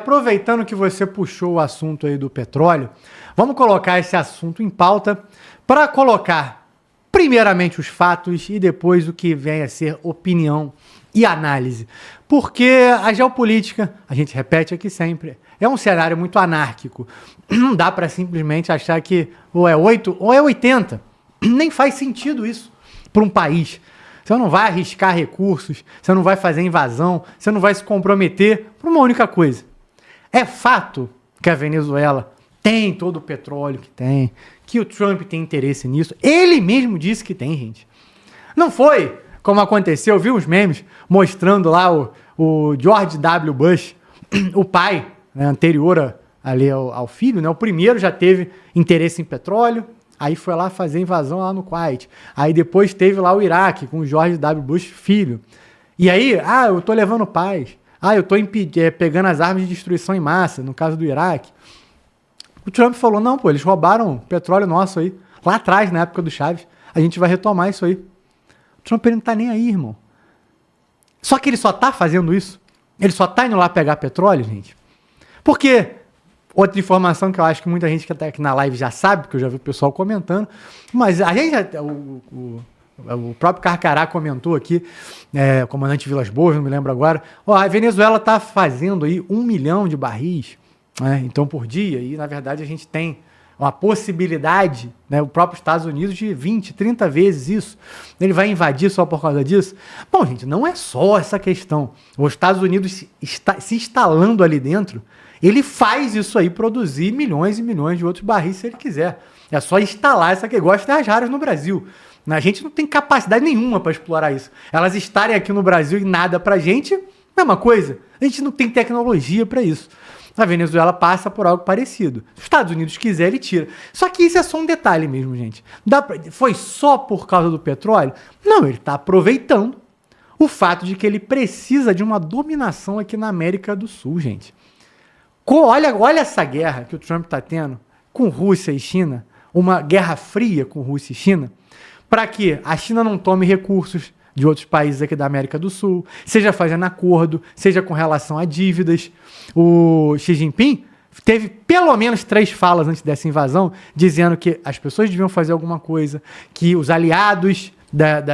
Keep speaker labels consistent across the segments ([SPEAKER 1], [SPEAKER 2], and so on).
[SPEAKER 1] aproveitando que você puxou o assunto aí do petróleo, vamos colocar esse assunto em pauta para colocar primeiramente os fatos e depois o que vem a ser opinião e análise. Porque a geopolítica, a gente repete aqui sempre, é um cenário muito anárquico. Não dá para simplesmente achar que ou é 8 ou é 80. Nem faz sentido isso para um país. Você não vai arriscar recursos, você não vai fazer invasão, você não vai se comprometer por uma única coisa. É fato que a Venezuela tem todo o petróleo que tem, que o Trump tem interesse nisso. Ele mesmo disse que tem, gente. Não foi como aconteceu, viu os memes mostrando lá o George W. Bush, o pai, né, anterior ali ao filho, né, o primeiro já teve interesse em petróleo, aí foi lá fazer invasão lá no Kuwait. Aí depois teve lá o Iraque com o George W. Bush filho. E aí, eu tô levando paz. Eu tô pegando as armas de destruição em massa, no caso do Iraque. O Trump falou, não, eles roubaram petróleo nosso aí. Lá atrás, na época do Chaves. A gente vai retomar isso aí. O Trump ele não tá nem aí, irmão. Só que ele só tá fazendo isso. Ele só tá indo lá pegar petróleo, gente. Porque... outra informação que eu acho que muita gente que está aqui na live já sabe, porque eu já vi o pessoal comentando, mas a gente o próprio Carcará comentou aqui, o comandante Vilas Boas, não me lembro agora, a Venezuela está fazendo aí 1 milhão de barris, né, então por dia, e na verdade a gente tem uma possibilidade, né, o próprio Estados Unidos de 20, 30 vezes isso. Ele vai invadir só por causa disso? Bom, gente, não é só essa questão. Os Estados Unidos se instalando ali dentro, ele faz isso aí produzir milhões e milhões de outros barris se ele quiser. É só instalar essa que gosta das raras no Brasil. A gente não tem capacidade nenhuma para explorar isso. Elas estarem aqui no Brasil e nada pra gente, mesma coisa. A gente não tem tecnologia para isso. A Venezuela passa por algo parecido. Se os Estados Unidos quiser, ele tira. Só que isso é só um detalhe mesmo, gente. Foi só por causa do petróleo? Não, ele está aproveitando o fato de que ele precisa de uma dominação aqui na América do Sul, gente. Olha essa guerra que o Trump está tendo com Rússia e China, uma guerra fria com Rússia e China, para que a China não tome recursos de outros países aqui da América do Sul, seja fazendo acordo, seja com relação a dívidas. O Xi Jinping teve pelo menos 3 falas antes dessa invasão, dizendo que as pessoas deviam fazer alguma coisa, que os aliados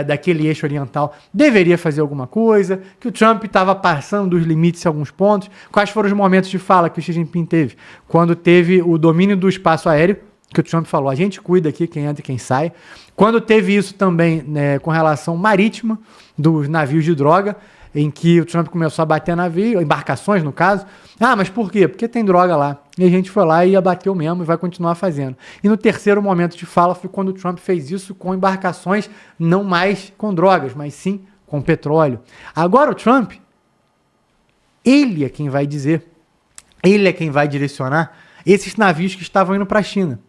[SPEAKER 1] daquele eixo oriental deveria fazer alguma coisa, que o Trump estava passando dos limites em alguns pontos. Quais foram os momentos de fala que o Xi Jinping teve? Quando teve o domínio do espaço aéreo, que o Trump falou, a gente cuida aqui quem entra e quem sai. Quando teve isso também, né, com relação marítima dos navios de droga, em que o Trump começou a bater embarcações no caso. Mas por quê? Porque tem droga lá. E a gente foi lá e abateu mesmo e vai continuar fazendo. E no terceiro momento de fala foi quando o Trump fez isso com embarcações, não mais com drogas, mas sim com petróleo. Agora o Trump, ele é quem vai dizer, ele é quem vai direcionar esses navios que estavam indo para a China.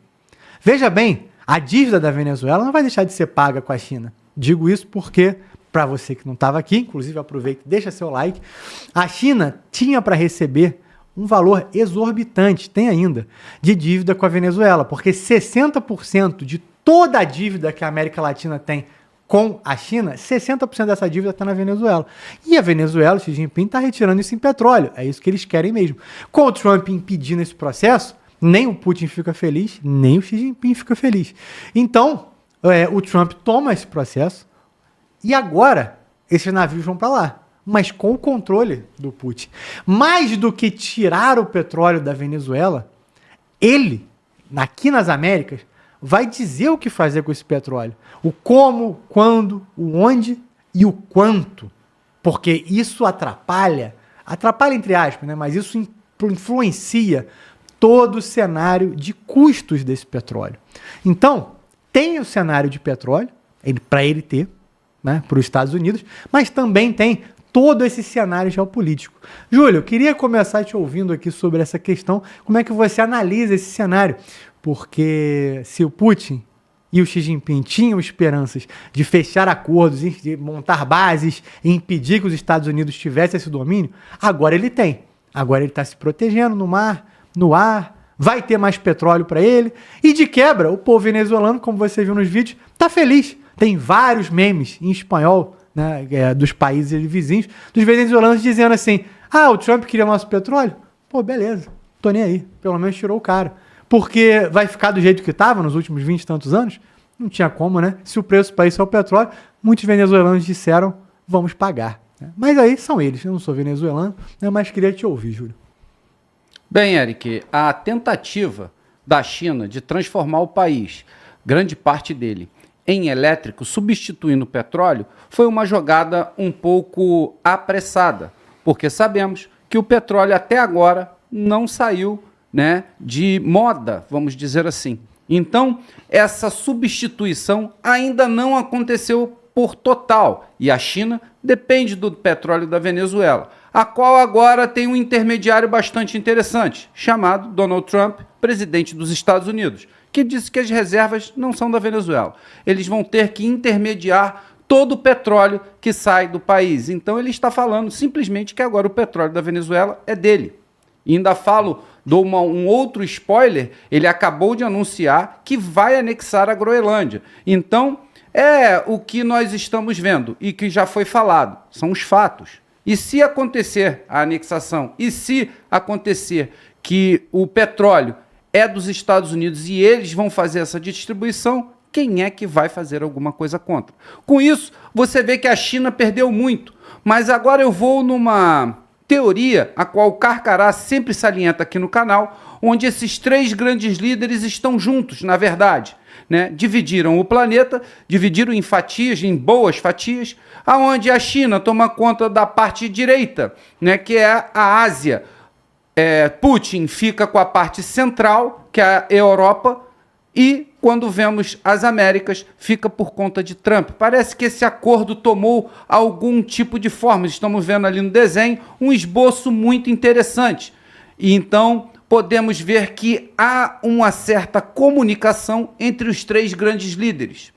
[SPEAKER 1] Veja bem, a dívida da Venezuela não vai deixar de ser paga com a China. Digo isso porque, para você que não estava aqui, inclusive aproveita e deixa seu like, a China tinha para receber um valor exorbitante, tem ainda, de dívida com a Venezuela, porque 60% de toda a dívida que a América Latina tem com a China, 60% dessa dívida está na Venezuela. E a Venezuela, Xi Jinping, está retirando isso em petróleo. É isso que eles querem mesmo. Com o Trump impedindo esse processo, nem o Putin fica feliz, nem o Xi Jinping fica feliz. Então, o Trump toma esse processo e agora esses navios vão para lá, mas com o controle do Putin. Mais do que tirar o petróleo da Venezuela, ele, aqui nas Américas, vai dizer o que fazer com esse petróleo. O como, quando, o onde e o quanto. Porque isso atrapalha entre aspas, né? Mas isso influencia todo o cenário de custos desse petróleo. Então, tem o cenário de petróleo, para ele ter, né, para os Estados Unidos, mas também tem todo esse cenário geopolítico. Júlio, eu queria começar te ouvindo aqui sobre essa questão, como é que você analisa esse cenário? Porque se o Putin e o Xi Jinping tinham esperanças de fechar acordos, de montar bases e impedir que os Estados Unidos tivessem esse domínio, agora ele tem. Agora ele está se protegendo no mar, no ar, vai ter mais petróleo para ele. E de quebra, o povo venezuelano, como você viu nos vídeos, está feliz. Tem vários memes em espanhol, né, dos países vizinhos, dos venezuelanos dizendo assim, o Trump queria nosso petróleo? pô, beleza, tô nem aí. Pelo menos tirou o cara. Porque vai ficar do jeito que estava nos últimos 20 e tantos anos? Não tinha como, né? Se o preço para isso é o petróleo, muitos venezuelanos disseram, vamos pagar. Mas aí são eles, eu não sou venezuelano, né? Mas queria te ouvir, Júlio.
[SPEAKER 2] Bem, Eric, a tentativa da China de transformar o país, grande parte dele, em elétrico, substituindo o petróleo, foi uma jogada um pouco apressada, porque sabemos que o petróleo até agora não saiu, né, de moda, vamos dizer assim. Então, essa substituição ainda não aconteceu por total, e a China depende do petróleo da Venezuela, a qual agora tem um intermediário bastante interessante, chamado Donald Trump, presidente dos Estados Unidos, que disse que as reservas não são da Venezuela. Eles vão ter que intermediar todo o petróleo que sai do país. Então ele está falando simplesmente que agora o petróleo da Venezuela é dele. E ainda dou um outro spoiler, ele acabou de anunciar que vai anexar a Groenlândia. Então, é o que nós estamos vendo e que já foi falado, são os fatos. E se acontecer a anexação, e se acontecer que o petróleo é dos Estados Unidos e eles vão fazer essa distribuição, quem é que vai fazer alguma coisa contra? Com isso, você vê que a China perdeu muito. Mas agora eu vou numa teoria, a qual o Carcará sempre salienta aqui no canal, onde esses três grandes líderes estão juntos, na verdade. Né? Dividiram o planeta, dividiram em fatias, em boas fatias, aonde a China toma conta da parte direita, né? Que é a Ásia. Putin fica com a parte central, que é a Europa, e quando vemos as Américas, fica por conta de Trump. Parece que esse acordo tomou algum tipo de forma. Estamos vendo ali no desenho um esboço muito interessante. E então podemos ver que há uma certa comunicação entre os três grandes líderes.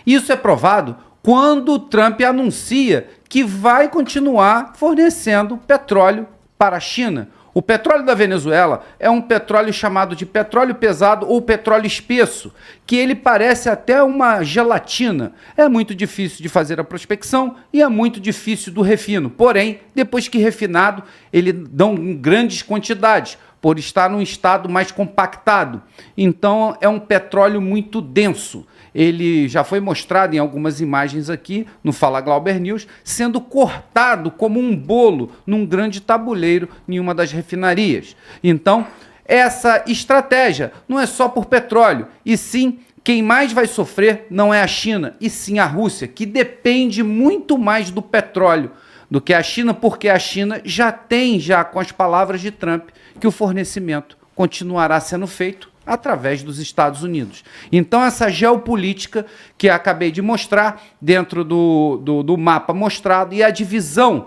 [SPEAKER 2] Isso é provado quando Trump anuncia que vai continuar fornecendo petróleo para a China. O petróleo da Venezuela é um petróleo chamado de petróleo pesado ou petróleo espesso, que ele parece até uma gelatina. É muito difícil de fazer a prospecção e é muito difícil do refino. Porém, depois que refinado, ele dão em grandes quantidades, por estar num estado mais compactado. Então, é um petróleo muito denso. Ele já foi mostrado em algumas imagens aqui no Fala Glauber News, sendo cortado como um bolo num grande tabuleiro em uma das refinarias. Então, essa estratégia não é só por petróleo, e sim, quem mais vai sofrer não é a China, e sim a Rússia, que depende muito mais do petróleo do que a China, porque a China já tem, com as palavras de Trump, que o fornecimento continuará sendo feito através dos Estados Unidos. Então, essa geopolítica que acabei de mostrar dentro do mapa mostrado e a divisão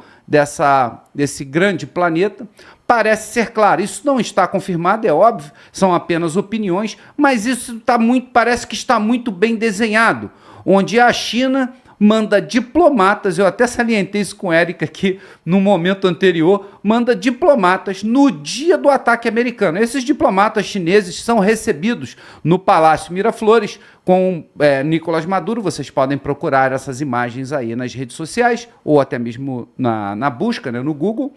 [SPEAKER 2] desse grande planeta parece ser clara. Isso não está confirmado, é óbvio, são apenas opiniões, mas isso parece que está muito bem desenhado, onde a China manda diplomatas, eu até salientei isso com o Eric aqui no momento anterior, manda diplomatas no dia do ataque americano. Esses diplomatas chineses são recebidos no Palácio Miraflores com Nicolás Maduro. Vocês podem procurar essas imagens aí nas redes sociais ou até mesmo na busca, né, no Google,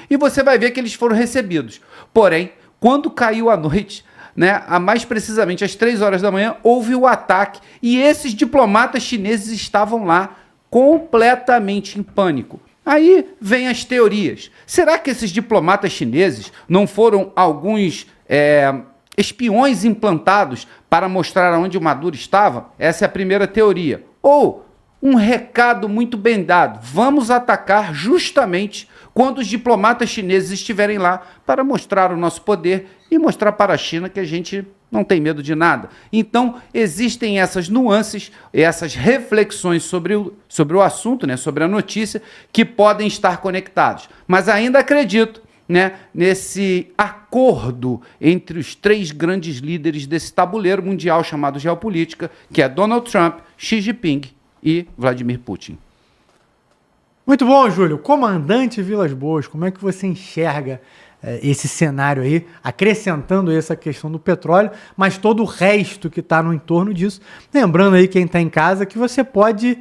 [SPEAKER 2] e você vai ver que eles foram recebidos. Porém, quando caiu a noite, né, mais precisamente às 3 horas da manhã, houve o ataque e esses diplomatas chineses estavam lá completamente em pânico. Aí vem as teorias. Será que esses diplomatas chineses não foram alguns espiões implantados para mostrar onde o Maduro estava? Essa é a primeira teoria. Ou um recado muito bem dado: vamos atacar justamente quando os diplomatas chineses estiverem lá para mostrar o nosso poder e mostrar para a China que a gente não tem medo de nada. Então, existem essas nuances, essas reflexões sobre o assunto, né, sobre a notícia, que podem estar conectados. Mas ainda acredito, né, nesse acordo entre os três grandes líderes desse tabuleiro mundial chamado geopolítica, que é Donald Trump, Xi Jinping e Vladimir Putin.
[SPEAKER 1] Muito bom, Júlio. Comandante Vilas Boas, como é que você enxerga esse cenário aí, acrescentando essa questão do petróleo, mas todo o resto que está no entorno disso? Lembrando aí, quem está em casa, que você pode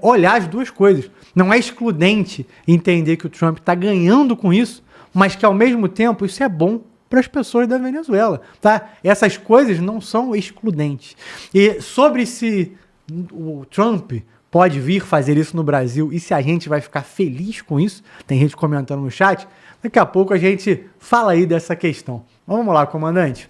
[SPEAKER 1] olhar as duas coisas. Não é excludente entender que o Trump está ganhando com isso, mas que ao mesmo tempo isso é bom para as pessoas da Venezuela, tá? Essas coisas não são excludentes. E sobre se o Trump pode vir fazer isso no Brasil e se a gente vai ficar feliz com isso, tem gente comentando no chat, daqui a pouco a gente fala aí dessa questão. Vamos lá, comandante.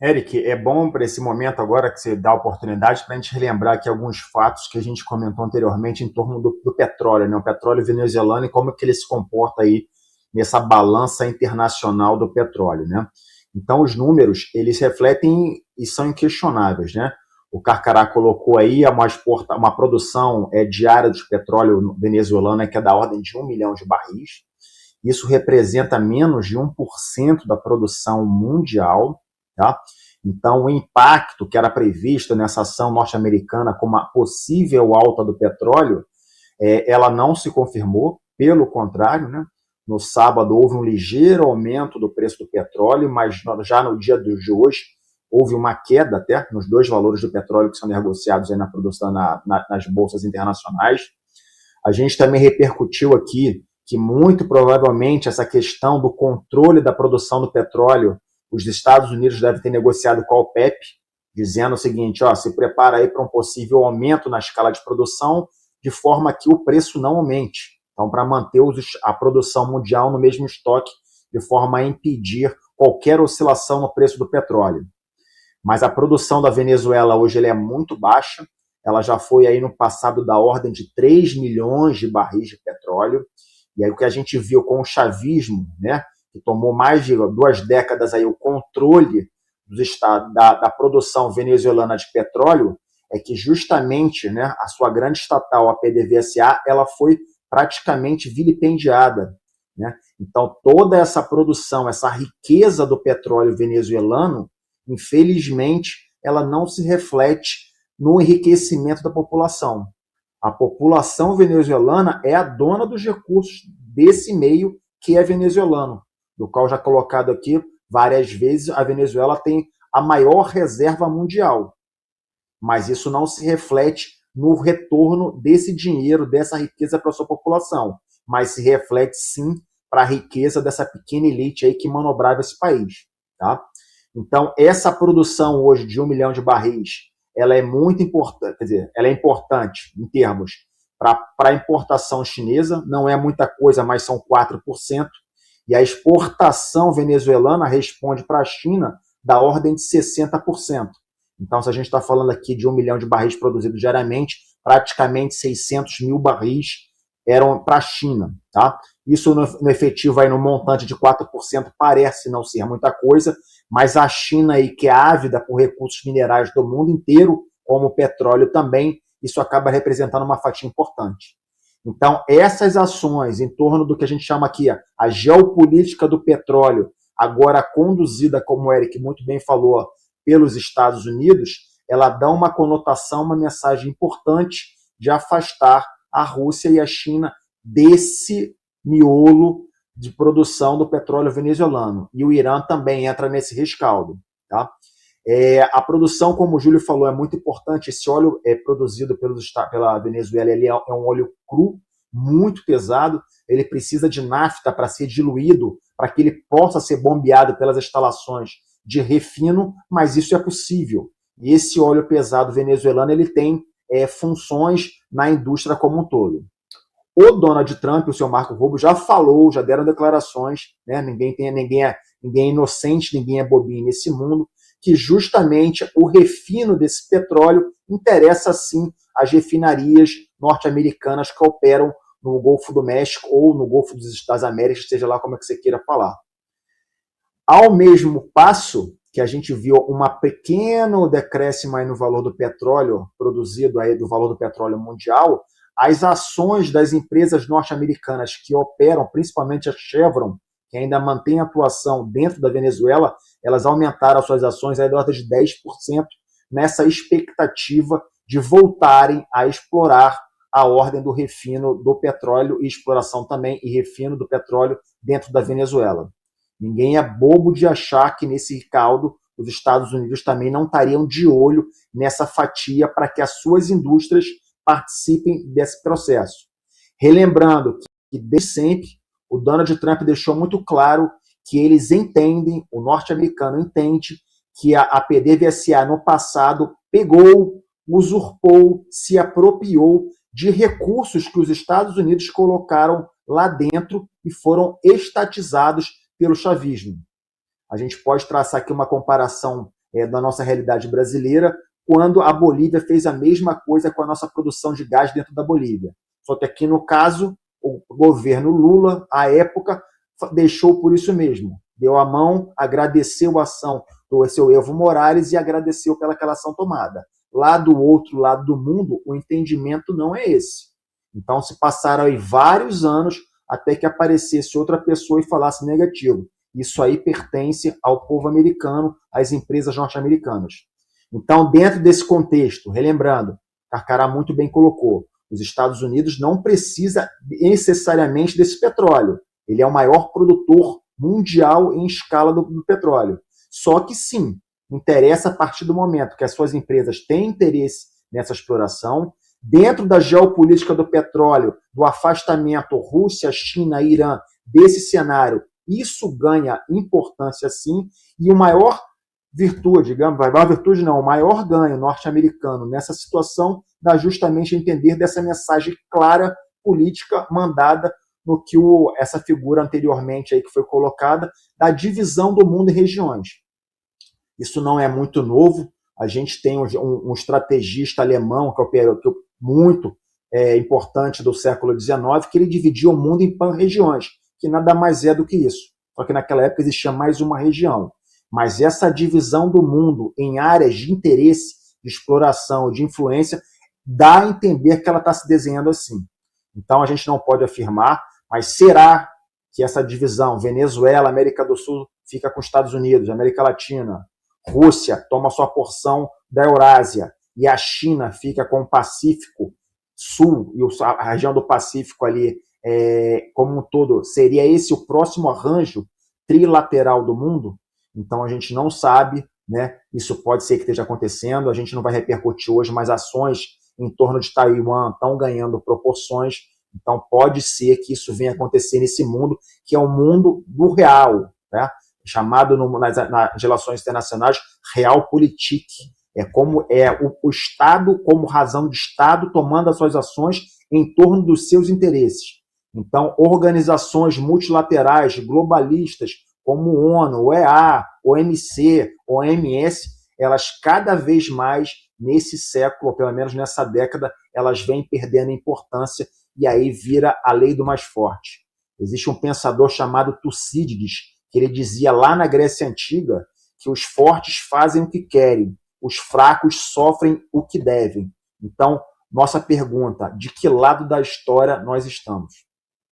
[SPEAKER 3] Eric, é bom para esse momento agora que você dá a oportunidade para a gente relembrar aqui alguns fatos que a gente comentou anteriormente em torno do petróleo, né? O petróleo venezuelano e como que ele se comporta aí nessa balança internacional do petróleo, né? Então, os números, eles refletem e são inquestionáveis, né? O Carcará colocou aí uma produção diária de petróleo venezuelano que é da ordem de 1 milhão de barris. Isso representa menos de 1% da produção mundial, tá? Então, o impacto que era previsto nessa ação norte-americana como a possível alta do petróleo, ela não se confirmou, pelo contrário, né? No sábado houve um ligeiro aumento do preço do petróleo, mas já no dia de hoje houve uma queda até nos dois valores do petróleo que são negociados aí na produção nas bolsas internacionais. A gente também repercutiu aqui que muito provavelmente essa questão do controle da produção do petróleo, os Estados Unidos devem ter negociado com a OPEP, dizendo o seguinte, se prepara aí para um possível aumento na escala de produção, de forma que o preço não aumente. Então, para manter a produção mundial no mesmo estoque, de forma a impedir qualquer oscilação no preço do petróleo. Mas a produção da Venezuela hoje ela é muito baixa, ela já foi aí no passado da ordem de 3 milhões de barris de petróleo, e aí o que a gente viu com o chavismo, né, que tomou mais de 2 décadas aí o controle da produção venezuelana de petróleo, é que justamente, né, a sua grande estatal, a PDVSA, ela foi praticamente vilipendiada, né? Então, toda essa produção, essa riqueza do petróleo venezuelano, infelizmente, ela não se reflete no enriquecimento da população. A população venezuelana é a dona dos recursos desse meio que é venezuelano, do qual já colocado aqui várias vezes, a Venezuela tem a maior reserva mundial, mas isso não se reflete no retorno desse dinheiro, dessa riqueza para a sua população, mas se reflete sim para a riqueza dessa pequena elite aí que manobrava esse país, tá? Então, essa produção hoje de 1 milhão de barris, ela é muito importante, quer dizer, ela é importante em termos para a importação chinesa, não é muita coisa, mas são 4%, e a exportação venezuelana responde para a China da ordem de 60%. Então, se a gente está falando aqui de 1 milhão de barris produzidos diariamente, praticamente 600 mil barris eram para a China, tá? Isso no efetivo, aí no montante de 4%, parece não ser muita coisa, mas a China, aí, que é ávida por recursos minerais do mundo inteiro, como o petróleo também, isso acaba representando uma fatia importante. Então, essas ações em torno do que a gente chama aqui a geopolítica do petróleo, agora conduzida, como o Eric muito bem falou, pelos Estados Unidos, ela dá uma conotação, uma mensagem importante de afastar a Rússia e a China desse miolo de produção do petróleo venezuelano. E o Irã também entra nesse rescaldo, tá? A produção, como o Júlio falou, é muito importante. Esse óleo é produzido pela Venezuela, ele é um óleo cru, muito pesado, ele precisa de nafta para ser diluído, para que ele possa ser bombeado pelas instalações de refino, mas isso é possível. E esse óleo pesado venezuelano ele tem funções na indústria como um todo. O Donald Trump e o seu Marco Rubio já falou, já deram declarações, né? Ninguém é inocente, ninguém é bobinho nesse mundo, que justamente o refino desse petróleo interessa sim as refinarias norte-americanas que operam no Golfo do México ou no Golfo das Américas, seja lá como é que você queira falar. Ao mesmo passo que a gente viu um pequeno decréscimo aí no valor do petróleo produzido, aí do valor do petróleo mundial, as ações das empresas norte-americanas que operam, principalmente a Chevron, que ainda mantém atuação dentro da Venezuela, elas aumentaram as suas ações aí da ordem de 10% nessa expectativa de voltarem a explorar a ordem do refino do petróleo e exploração também e refino do petróleo dentro da Venezuela. Ninguém é bobo de achar que nesse caldo os Estados Unidos também não estariam de olho nessa fatia para que as suas indústrias participem desse processo. Relembrando que que desde sempre o Donald Trump deixou muito claro que eles entendem, o norte-americano entende, que a PDVSA no passado pegou, usurpou, se apropriou de recursos que os Estados Unidos colocaram lá dentro e foram estatizados pelo chavismo. A gente pode traçar aqui uma comparação da nossa realidade brasileira, quando a Bolívia fez a mesma coisa com a nossa produção de gás dentro da Bolívia. Só que aqui, no caso, o governo Lula, à época, deixou por isso mesmo. Deu a mão, agradeceu a ação do seu Evo Morales e agradeceu pelaquela ação tomada. Lá do outro lado do mundo, o entendimento não é esse. Então, se passaram aí vários anos até que aparecesse outra pessoa e falasse negativo. Isso aí pertence ao povo americano, às empresas norte-americanas. Então, dentro desse contexto, relembrando, Carcará muito bem colocou, os Estados Unidos não precisa necessariamente desse petróleo. Ele é o maior produtor mundial em escala do petróleo. Só que sim, interessa a partir do momento que as suas empresas têm interesse nessa exploração, dentro da geopolítica do petróleo, do afastamento Rússia, China, Irã, desse cenário, isso ganha importância sim, e o maior virtude, digamos, a maior virtude não, o maior ganho norte-americano nessa situação dá justamente a entender dessa mensagem clara, política, mandada no que essa figura anteriormente aí que foi colocada, da divisão do mundo em regiões. Isso não é muito novo, a gente tem um estrategista alemão, que é muito importante do século XIX, que ele dividia o mundo em pan-regiões, que nada mais é do que isso. Só que naquela época existia mais uma região. Mas essa divisão do mundo em áreas de interesse, de exploração, de influência, dá a entender que ela está se desenhando assim. Então a gente não pode afirmar, mas será que essa divisão, Venezuela, América do Sul, fica com os Estados Unidos, América Latina, Rússia toma sua porção da Eurásia, e a China fica com o Pacífico Sul, e a região do Pacífico ali, como um todo, seria esse o próximo arranjo trilateral do mundo? Então a gente não sabe, né? Isso pode ser que esteja acontecendo, a gente não vai repercutir hoje, mas ações em torno de Taiwan estão ganhando proporções, então pode ser que isso venha acontecer nesse mundo, que é o mundo do real, né? Chamado nas relações internacionais realpolitik, como o Estado, como razão de Estado, tomando as suas ações em torno dos seus interesses. Então, organizações multilaterais, globalistas, como ONU, OEA, OMC, OMS, elas cada vez mais, nesse século, ou pelo menos nessa década, elas vêm perdendo importância e aí vira a lei do mais forte. Existe um pensador chamado Tucídides, que ele dizia lá na Grécia Antiga que os fortes fazem o que querem, os fracos sofrem o que devem. Então, nossa pergunta, de que lado da história nós estamos?